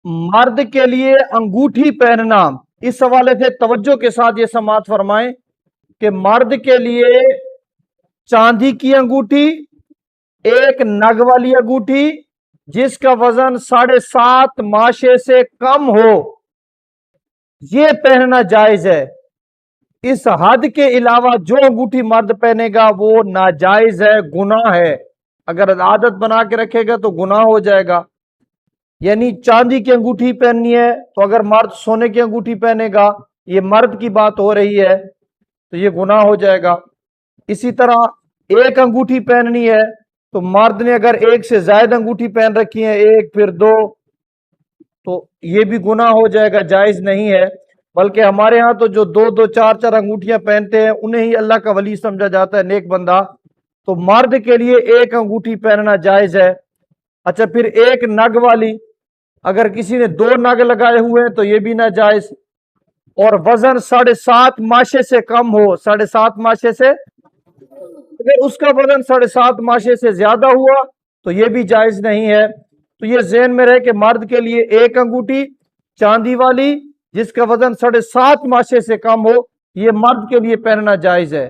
मर्द के लिए अंगूठी पहनना, इस हवाले से तवज्जो के साथ ये समाअत फरमाएं कि मर्द के लिए चांदी की अंगूठी, एक नग वाली अंगूठी जिसका वजन 7.5 माशे से कम हो, ये पहनना जायज है। इस हद के अलावा जो अंगूठी मर्द पहनेगा वो नाजायज है, गुनाह है। अगर आदत बना के रखेगा तो गुनाह हो जाएगा। यानी चांदी की अंगूठी पहननी है तो अगर मर्द सोने की अंगूठी पहनेगा, ये मर्द की बात हो रही है, तो ये गुनाह हो जाएगा। इसी तरह एक अंगूठी पहननी है तो मर्द ने अगर एक से ज्यादा अंगूठी पहन रखी है, एक फिर दो, तो ये भी गुनाह हो जाएगा, जायज नहीं है। बल्कि हमारे यहाँ तो जो दो दो चार चार अंगूठियां पहनते हैं उन्हें ही अल्लाह का वली समझा जाता है, नेक बंदा। तो मर्द के लिए एक अंगूठी पहनना जायज है। अच्छा, फिर एक नग वाली, अगर किसी ने 2 नग लगाए हुए हैं तो ये भी ना जायज। और वजन 7.5 माशे से कम हो, 7.5 माशे से, अगर उसका वजन 7.5 माशे से ज्यादा हुआ तो ये भी जायज नहीं है। तो ये ज़हन में रहे कि मर्द के लिए एक अंगूठी चांदी वाली जिसका वजन 7.5 माशे से कम हो, ये मर्द के लिए पहनना जायज है।